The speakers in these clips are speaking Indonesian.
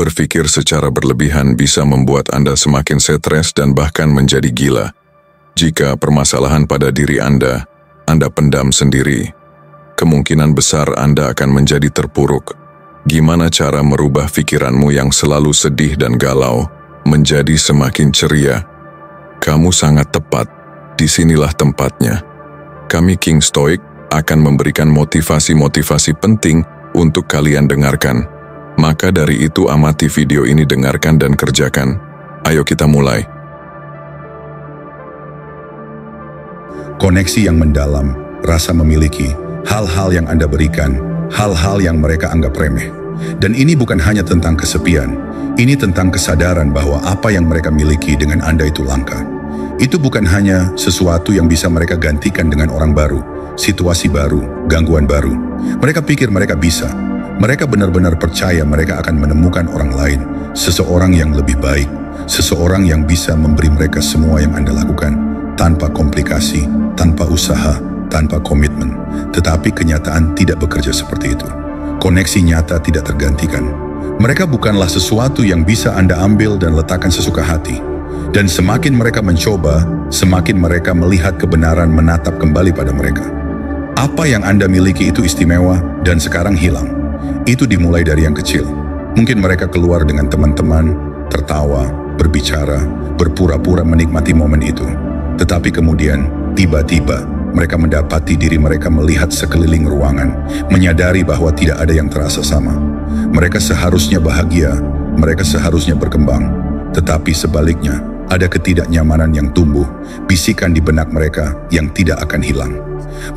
Berpikir secara berlebihan bisa membuat Anda semakin stres dan bahkan menjadi gila. Jika permasalahan pada diri Anda pendam sendiri, kemungkinan besar Anda akan menjadi terpuruk. Gimana cara merubah pikiranmu yang selalu sedih dan galau menjadi semakin ceria? Kamu sangat tepat, disinilah tempatnya. Kami King Stoic akan memberikan motivasi-motivasi penting untuk kalian dengarkan. Maka dari itu amati video ini, dengarkan dan kerjakan. Ayo kita mulai. Koneksi yang mendalam, rasa memiliki, hal-hal yang Anda berikan, hal-hal yang mereka anggap remeh. Dan ini bukan hanya tentang kesepian, ini tentang kesadaran bahwa apa yang mereka miliki dengan Anda itu langka. Itu bukan hanya sesuatu yang bisa mereka gantikan dengan orang baru, situasi baru, gangguan baru. Mereka pikir mereka bisa. Mereka benar-benar percaya mereka akan menemukan orang lain, seseorang yang lebih baik, seseorang yang bisa memberi mereka semua yang Anda lakukan, tanpa komplikasi, tanpa usaha, tanpa komitmen. Tetapi kenyataan tidak bekerja seperti itu. Koneksi nyata tidak tergantikan. Mereka bukanlah sesuatu yang bisa Anda ambil dan letakkan sesuka hati. Dan semakin mereka mencoba, semakin mereka melihat kebenaran menatap kembali pada mereka. Apa yang Anda miliki itu istimewa dan sekarang hilang. Itu dimulai dari yang kecil. Mungkin mereka keluar dengan teman-teman, tertawa, berbicara, berpura-pura menikmati momen itu. Tetapi kemudian, tiba-tiba, mereka mendapati diri mereka melihat sekeliling ruangan, menyadari bahwa tidak ada yang terasa sama. Mereka seharusnya bahagia, mereka seharusnya berkembang. Tetapi sebaliknya, ada ketidaknyamanan yang tumbuh, bisikan di benak mereka yang tidak akan hilang.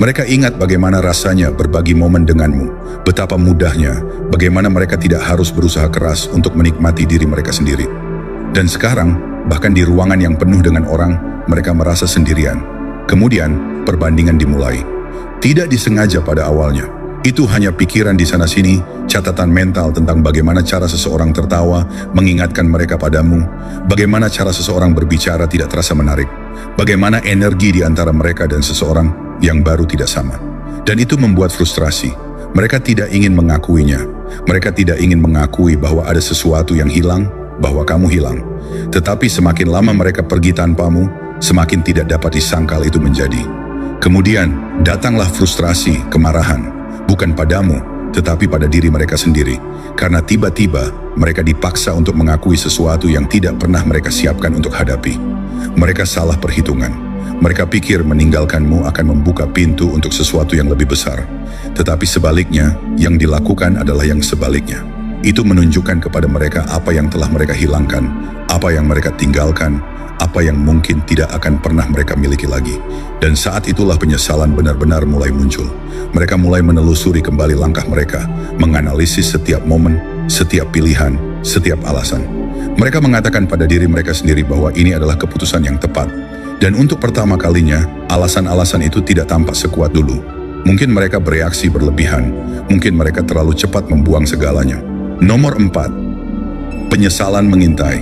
Mereka ingat bagaimana rasanya berbagi momen denganmu, betapa mudahnya, bagaimana mereka tidak harus berusaha keras untuk menikmati diri mereka sendiri. Dan sekarang, bahkan di ruangan yang penuh dengan orang, mereka merasa sendirian. Kemudian, perbandingan dimulai. Tidak disengaja pada awalnya. Itu hanya pikiran di sana-sini, catatan mental tentang bagaimana cara seseorang tertawa, mengingatkan mereka padamu, bagaimana cara seseorang berbicara tidak terasa menarik, bagaimana energi di antara mereka dan seseorang yang baru tidak sama. Dan itu membuat frustrasi. Mereka tidak ingin mengakuinya. Mereka tidak ingin mengakui bahwa ada sesuatu yang hilang, bahwa kamu hilang. Tetapi semakin lama mereka pergi tanpamu, semakin tidak dapat disangkal itu menjadi. Kemudian datanglah frustrasi, kemarahan. Bukan padamu, tetapi pada diri mereka sendiri. Karena tiba-tiba mereka dipaksa untuk mengakui sesuatu yang tidak pernah mereka siapkan untuk hadapi. Mereka salah perhitungan. Mereka pikir meninggalkanmu akan membuka pintu untuk sesuatu yang lebih besar. Tetapi sebaliknya, yang dilakukan adalah yang sebaliknya. Itu menunjukkan kepada mereka apa yang telah mereka hilangkan, apa yang mereka tinggalkan, apa yang mungkin tidak akan pernah mereka miliki lagi. Dan saat itulah penyesalan benar-benar mulai muncul. Mereka mulai menelusuri kembali langkah mereka, menganalisis setiap momen, setiap pilihan, setiap alasan. Mereka mengatakan pada diri mereka sendiri bahwa ini adalah keputusan yang tepat. Dan untuk pertama kalinya, alasan-alasan itu tidak tampak sekuat dulu. Mungkin mereka bereaksi berlebihan, mungkin mereka terlalu cepat membuang segalanya. Nomor 4, penyesalan mengintai.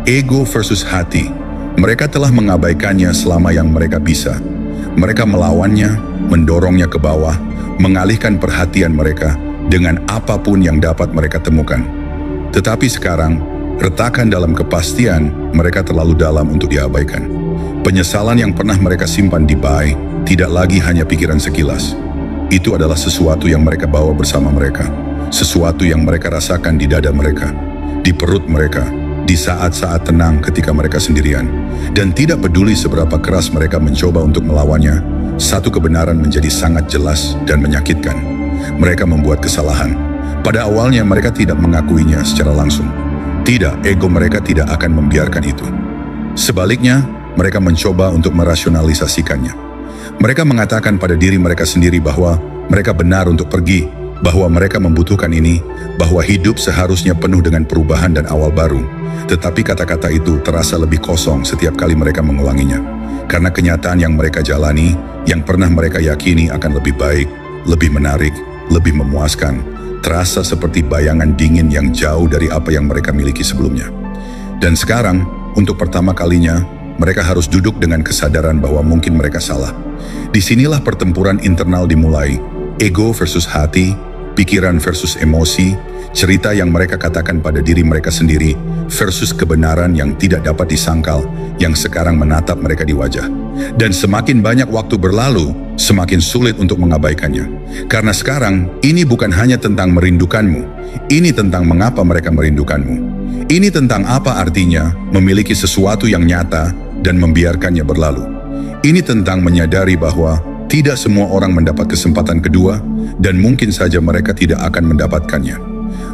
Ego versus hati. Mereka telah mengabaikannya selama yang mereka bisa. Mereka melawannya, mendorongnya ke bawah, mengalihkan perhatian mereka dengan apapun yang dapat mereka temukan. Tetapi sekarang, retakan dalam kepastian, mereka terlalu dalam untuk diabaikan. Penyesalan yang pernah mereka simpan di bawah tidak lagi hanya pikiran sekilas. Itu adalah sesuatu yang mereka bawa bersama mereka. Sesuatu yang mereka rasakan di dada mereka, di perut mereka, di saat-saat tenang ketika mereka sendirian. Dan tidak peduli seberapa keras mereka mencoba untuk melawannya, satu kebenaran menjadi sangat jelas dan menyakitkan. Mereka membuat kesalahan. Pada awalnya mereka tidak mengakuinya secara langsung. Tidak, ego mereka tidak akan membiarkan itu. Sebaliknya, mereka mencoba untuk merasionalisasikannya. Mereka mengatakan pada diri mereka sendiri bahwa mereka benar untuk pergi, bahwa mereka membutuhkan ini, bahwa hidup seharusnya penuh dengan perubahan dan awal baru. Tetapi kata-kata itu terasa lebih kosong setiap kali mereka mengulanginya. Karena kenyataan yang mereka jalani, yang pernah mereka yakini akan lebih baik, lebih menarik, lebih memuaskan, terasa seperti bayangan dingin yang jauh dari apa yang mereka miliki sebelumnya. Dan sekarang, untuk pertama kalinya, mereka harus duduk dengan kesadaran bahwa mungkin mereka salah. Disinilah pertempuran internal dimulai, ego versus hati, pikiran versus emosi, cerita yang mereka katakan pada diri mereka sendiri versus kebenaran yang tidak dapat disangkal yang sekarang menatap mereka di wajah. Dan semakin banyak waktu berlalu, semakin sulit untuk mengabaikannya. Karena sekarang, ini bukan hanya tentang merindukanmu, ini tentang mengapa mereka merindukanmu. Ini tentang apa artinya memiliki sesuatu yang nyata dan membiarkannya berlalu. Ini tentang menyadari bahwa tidak semua orang mendapat kesempatan kedua dan mungkin saja mereka tidak akan mendapatkannya.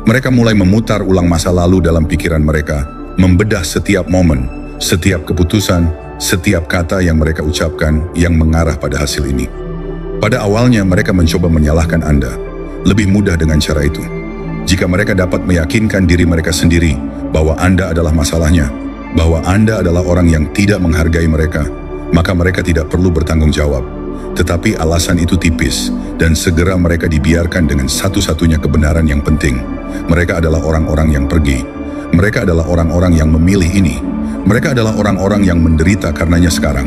Mereka mulai memutar ulang masa lalu dalam pikiran mereka, membedah setiap momen, setiap keputusan, setiap kata yang mereka ucapkan yang mengarah pada hasil ini. Pada awalnya mereka mencoba menyalahkan Anda. Lebih mudah dengan cara itu. Jika mereka dapat meyakinkan diri mereka sendiri bahwa Anda adalah masalahnya, bahwa Anda adalah orang yang tidak menghargai mereka, maka mereka tidak perlu bertanggung jawab. Tetapi alasan itu tipis, dan segera mereka dibiarkan dengan satu-satunya kebenaran yang penting. Mereka adalah orang-orang yang pergi. Mereka adalah orang-orang yang memilih ini. Mereka adalah orang-orang yang menderita karenanya sekarang.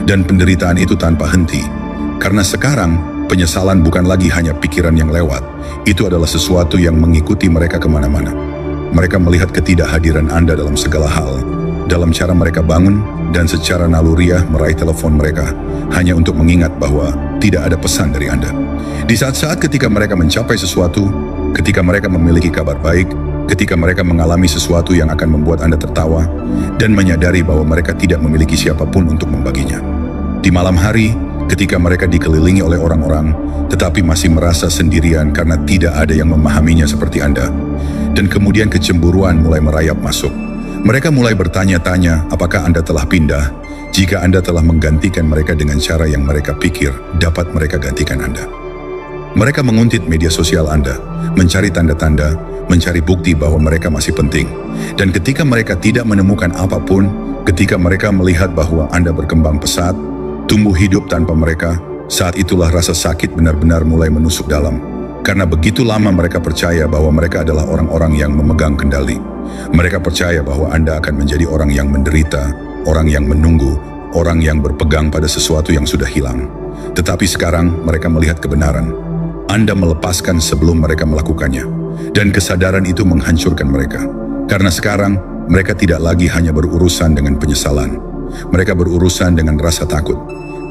Dan penderitaan itu tanpa henti. Karena sekarang, penyesalan bukan lagi hanya pikiran yang lewat. Itu adalah sesuatu yang mengikuti mereka kemana-mana. Mereka melihat ketidakhadiran Anda dalam segala hal. Dalam cara mereka bangun, dan secara naluriah meraih telepon mereka, hanya untuk mengingat bahwa tidak ada pesan dari Anda. Di saat-saat ketika mereka mencapai sesuatu, ketika mereka memiliki kabar baik, ketika mereka mengalami sesuatu yang akan membuat Anda tertawa, dan menyadari bahwa mereka tidak memiliki siapapun untuk membaginya. Di malam hari, ketika mereka dikelilingi oleh orang-orang, tetapi masih merasa sendirian karena tidak ada yang memahaminya seperti Anda. Dan kemudian kecemburuan mulai merayap masuk. Mereka mulai bertanya-tanya apakah Anda telah pindah, jika Anda telah menggantikan mereka dengan cara yang mereka pikir dapat mereka gantikan Anda. Mereka menguntit media sosial Anda, mencari tanda-tanda, mencari bukti bahwa mereka masih penting. Dan ketika mereka tidak menemukan apapun, ketika mereka melihat bahwa Anda berkembang pesat, tumbuh hidup tanpa mereka, saat itulah rasa sakit benar-benar mulai menusuk dalam. Karena begitu lama mereka percaya bahwa mereka adalah orang-orang yang memegang kendali. Mereka percaya bahwa Anda akan menjadi orang yang menderita, orang yang menunggu, orang yang berpegang pada sesuatu yang sudah hilang. Tetapi sekarang mereka melihat kebenaran. Anda melepaskan sebelum mereka melakukannya. Dan kesadaran itu menghancurkan mereka. Karena sekarang mereka tidak lagi hanya berurusan dengan penyesalan. Mereka berurusan dengan rasa takut.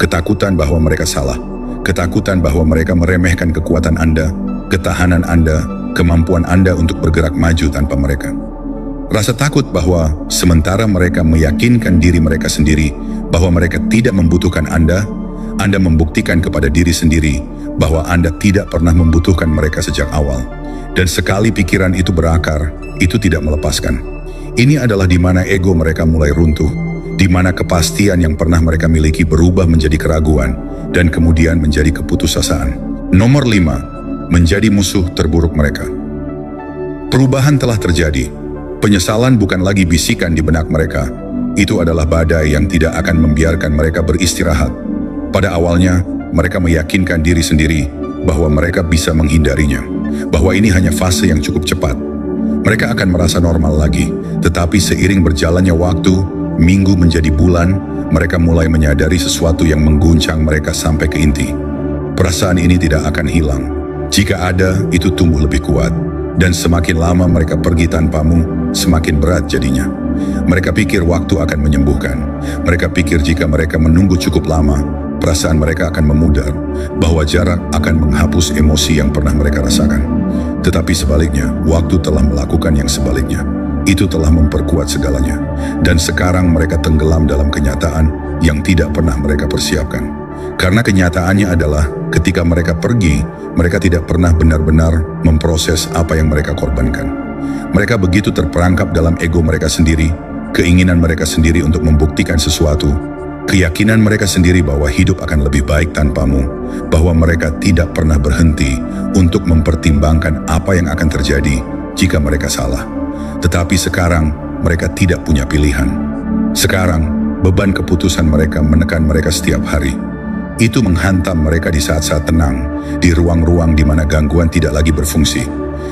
Ketakutan bahwa mereka salah. Ketakutan bahwa mereka meremehkan kekuatan Anda, ketahanan Anda, kemampuan Anda untuk bergerak maju tanpa mereka. Rasa takut bahwa sementara mereka meyakinkan diri mereka sendiri bahwa mereka tidak membutuhkan Anda membuktikan kepada diri sendiri bahwa Anda tidak pernah membutuhkan mereka sejak awal. Dan sekali pikiran itu berakar, itu tidak melepaskan. Ini adalah di mana ego mereka mulai runtuh, di mana kepastian yang pernah mereka miliki berubah menjadi keraguan, dan kemudian menjadi keputusasaan. Nomor 5, menjadi musuh terburuk mereka. Perubahan telah terjadi. Penyesalan bukan lagi bisikan di benak mereka. Itu adalah badai yang tidak akan membiarkan mereka beristirahat. Pada awalnya, mereka meyakinkan diri sendiri bahwa mereka bisa menghindarinya, bahwa ini hanya fase yang cukup cepat. Mereka akan merasa normal lagi, tetapi seiring berjalannya waktu, minggu menjadi bulan, mereka mulai menyadari sesuatu yang mengguncang mereka sampai ke inti. Perasaan ini tidak akan hilang. Jika ada, itu tumbuh lebih kuat. Dan semakin lama mereka pergi tanpamu, semakin berat jadinya. Mereka pikir waktu akan menyembuhkan. Mereka pikir jika mereka menunggu cukup lama, perasaan mereka akan memudar, bahwa jarak akan menghapus emosi yang pernah mereka rasakan. Tetapi sebaliknya, waktu telah melakukan yang sebaliknya. Itu telah memperkuat segalanya. Dan sekarang mereka tenggelam dalam kenyataan yang tidak pernah mereka persiapkan. Karena kenyataannya adalah ketika mereka pergi, mereka tidak pernah benar-benar memproses apa yang mereka korbankan. Mereka begitu terperangkap dalam ego mereka sendiri, keinginan mereka sendiri untuk membuktikan sesuatu, keyakinan mereka sendiri bahwa hidup akan lebih baik tanpamu, bahwa mereka tidak pernah berhenti untuk mempertimbangkan apa yang akan terjadi jika mereka salah. Tetapi sekarang mereka tidak punya pilihan. Sekarang beban keputusan mereka menekan mereka setiap hari. Itu menghantam mereka di saat-saat tenang, di ruang-ruang di mana gangguan tidak lagi berfungsi.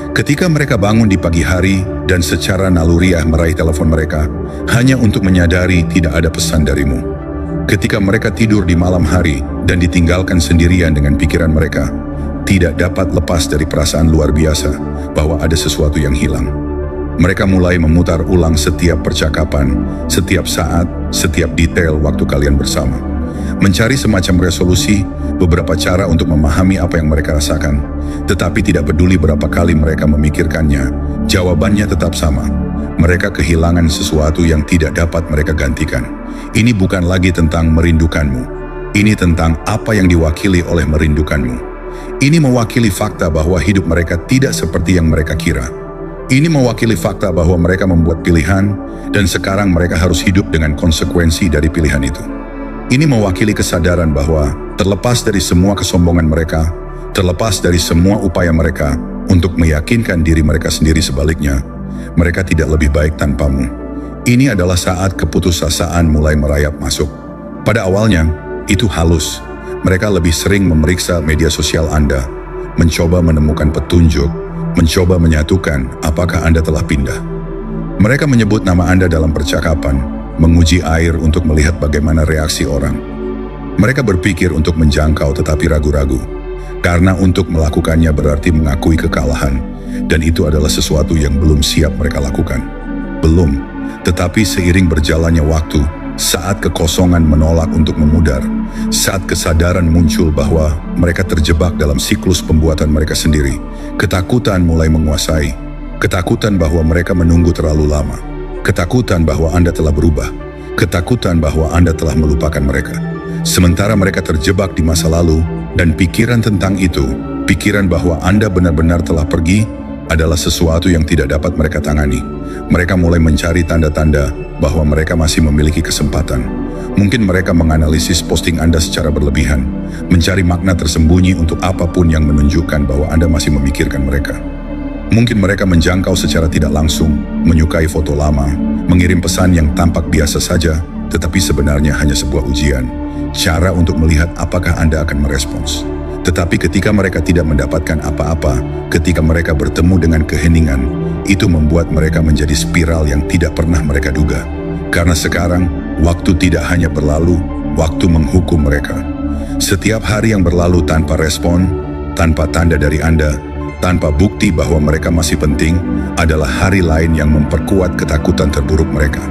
Ketika mereka bangun di pagi hari dan secara naluriah meraih telepon mereka, hanya untuk menyadari tidak ada pesan darimu. Ketika mereka tidur di malam hari dan ditinggalkan sendirian dengan pikiran mereka, tidak dapat lepas dari perasaan luar biasa bahwa ada sesuatu yang hilang. Mereka mulai memutar ulang setiap percakapan, setiap saat, setiap detail waktu kalian bersama. Mencari semacam resolusi, beberapa cara untuk memahami apa yang mereka rasakan. Tetapi tidak peduli berapa kali mereka memikirkannya, jawabannya tetap sama. Mereka kehilangan sesuatu yang tidak dapat mereka gantikan. Ini bukan lagi tentang merindukanmu. Ini tentang apa yang diwakili oleh merindukanmu. Ini mewakili fakta bahwa hidup mereka tidak seperti yang mereka kira. Ini mewakili fakta bahwa mereka membuat pilihan dan sekarang mereka harus hidup dengan konsekuensi dari pilihan itu. Ini mewakili kesadaran bahwa terlepas dari semua kesombongan mereka, terlepas dari semua upaya mereka untuk meyakinkan diri mereka sendiri sebaliknya, mereka tidak lebih baik tanpamu. Ini adalah saat keputusasaan mulai merayap masuk. Pada awalnya, itu halus. Mereka lebih sering memeriksa media sosial Anda, mencoba menemukan petunjuk, mencoba menyatukan apakah Anda telah pindah. Mereka menyebut nama Anda dalam percakapan, menguji air untuk melihat bagaimana reaksi orang. Mereka berpikir untuk menjangkau tetapi ragu-ragu, karena untuk melakukannya berarti mengakui kekalahan, dan itu adalah sesuatu yang belum siap mereka lakukan. Belum, tetapi seiring berjalannya waktu, saat kekosongan menolak untuk memudar, saat kesadaran muncul bahwa mereka terjebak dalam siklus pembuatan mereka sendiri, ketakutan mulai menguasai, ketakutan bahwa mereka menunggu terlalu lama, ketakutan bahwa Anda telah berubah, ketakutan bahwa Anda telah melupakan mereka. Sementara mereka terjebak di masa lalu, dan pikiran tentang itu, pikiran bahwa Anda benar-benar telah pergi, adalah sesuatu yang tidak dapat mereka tangani. Mereka mulai mencari tanda-tanda bahwa mereka masih memiliki kesempatan. Mungkin mereka menganalisis posting Anda secara berlebihan, mencari makna tersembunyi untuk apapun yang menunjukkan bahwa Anda masih memikirkan mereka. Mungkin mereka menjangkau secara tidak langsung, menyukai foto lama, mengirim pesan yang tampak biasa saja, tetapi sebenarnya hanya sebuah ujian, cara untuk melihat apakah Anda akan merespons. Tetapi ketika mereka tidak mendapatkan apa-apa, ketika mereka bertemu dengan keheningan, itu membuat mereka menjadi spiral yang tidak pernah mereka duga. Karena sekarang, waktu tidak hanya berlalu, waktu menghukum mereka. Setiap hari yang berlalu tanpa respon, tanpa tanda dari Anda, tanpa bukti bahwa mereka masih penting, adalah hari lain yang memperkuat ketakutan terburuk mereka.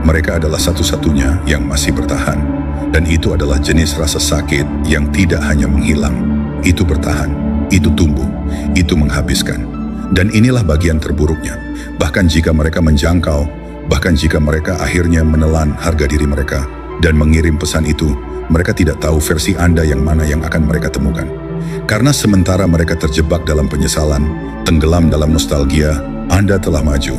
Mereka adalah satu-satunya yang masih bertahan. Dan itu adalah jenis rasa sakit yang tidak hanya menghilang, itu bertahan, itu tumbuh, itu menghabiskan. Dan inilah bagian terburuknya. Bahkan jika mereka menjangkau, bahkan jika mereka akhirnya menelan harga diri mereka dan mengirim pesan itu, mereka tidak tahu versi Anda yang mana yang akan mereka temukan. Karena sementara mereka terjebak dalam penyesalan, tenggelam dalam nostalgia, Anda telah maju,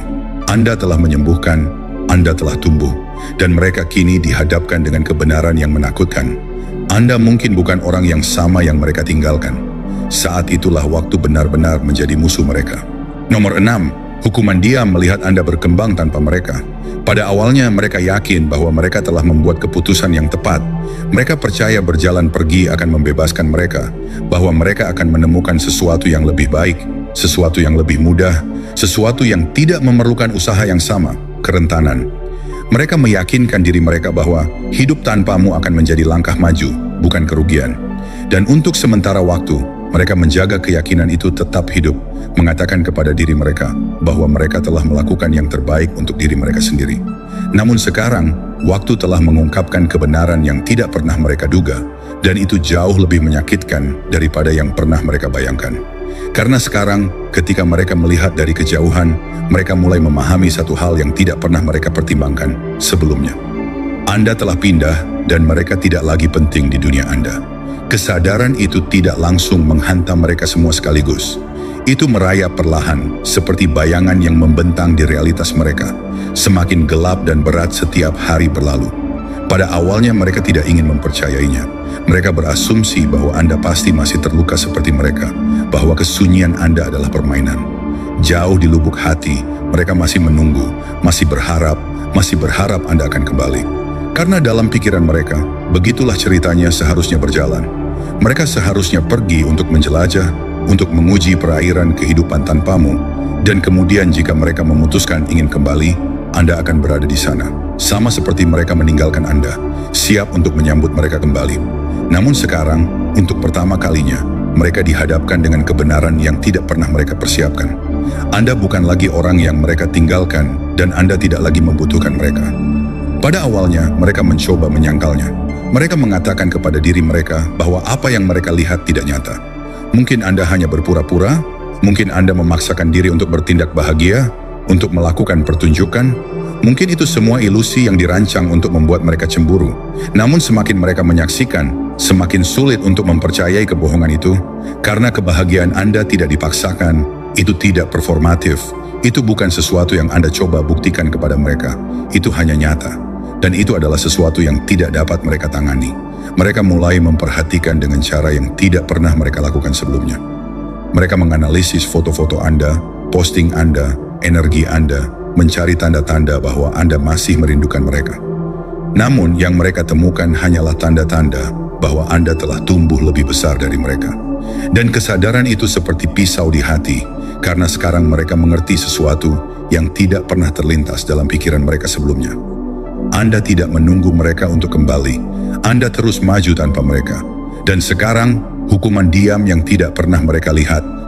Anda telah menyembuhkan, Anda telah tumbuh. Dan mereka kini dihadapkan dengan kebenaran yang menakutkan. Anda mungkin bukan orang yang sama yang mereka tinggalkan. Saat itulah waktu benar-benar menjadi musuh mereka. Nomor 6, hukuman diam melihat Anda berkembang tanpa mereka. Pada awalnya mereka yakin bahwa mereka telah membuat keputusan yang tepat. Mereka percaya berjalan pergi akan membebaskan mereka, bahwa mereka akan menemukan sesuatu yang lebih baik, sesuatu yang lebih mudah, sesuatu yang tidak memerlukan usaha yang sama, kerentanan. Mereka meyakinkan diri mereka bahwa hidup tanpamu akan menjadi langkah maju, bukan kerugian. Dan untuk sementara waktu, mereka menjaga keyakinan itu tetap hidup, mengatakan kepada diri mereka bahwa mereka telah melakukan yang terbaik untuk diri mereka sendiri. Namun sekarang, waktu telah mengungkapkan kebenaran yang tidak pernah mereka duga, dan itu jauh lebih menyakitkan daripada yang pernah mereka bayangkan. Karena sekarang, ketika mereka melihat dari kejauhan, mereka mulai memahami satu hal yang tidak pernah mereka pertimbangkan sebelumnya. Anda telah pindah dan mereka tidak lagi penting di dunia Anda. Kesadaran itu tidak langsung menghantam mereka semua sekaligus. Itu merayap perlahan, seperti bayangan yang membentang di realitas mereka, semakin gelap dan berat setiap hari berlalu. Pada awalnya mereka tidak ingin mempercayainya. Mereka berasumsi bahwa Anda pasti masih terluka seperti mereka, bahwa kesunyian Anda adalah permainan. Jauh di lubuk hati, mereka masih menunggu, masih berharap Anda akan kembali. Karena dalam pikiran mereka, begitulah ceritanya seharusnya berjalan. Mereka seharusnya pergi untuk menjelajah, untuk menguji perairan kehidupan tanpamu, dan kemudian jika mereka memutuskan ingin kembali, Anda akan berada di sana. Sama seperti mereka meninggalkan Anda, siap untuk menyambut mereka kembali. Namun sekarang, untuk pertama kalinya, mereka dihadapkan dengan kebenaran yang tidak pernah mereka persiapkan. Anda bukan lagi orang yang mereka tinggalkan dan Anda tidak lagi membutuhkan mereka. Pada awalnya, mereka mencoba menyangkalnya. Mereka mengatakan kepada diri mereka bahwa apa yang mereka lihat tidak nyata. Mungkin Anda hanya berpura-pura, mungkin Anda memaksakan diri untuk bertindak bahagia, untuk melakukan pertunjukan. Mungkin itu semua ilusi yang dirancang untuk membuat mereka cemburu. Namun semakin mereka menyaksikan, semakin sulit untuk mempercayai kebohongan itu, karena kebahagiaan Anda tidak dipaksakan, itu tidak performatif, itu bukan sesuatu yang Anda coba buktikan kepada mereka, itu hanya nyata. Dan itu adalah sesuatu yang tidak dapat mereka tangani. Mereka mulai memperhatikan dengan cara yang tidak pernah mereka lakukan sebelumnya. Mereka menganalisis foto-foto Anda, posting Anda, energi Anda, mencari tanda-tanda bahwa Anda masih merindukan mereka. Namun yang mereka temukan hanyalah tanda-tanda bahwa Anda telah tumbuh lebih besar dari mereka. Dan kesadaran itu seperti pisau di hati, karena sekarang mereka mengerti sesuatu yang tidak pernah terlintas dalam pikiran mereka sebelumnya. Anda tidak menunggu mereka untuk kembali. Anda terus maju tanpa mereka. Dan sekarang, hukuman diam yang tidak pernah mereka lihat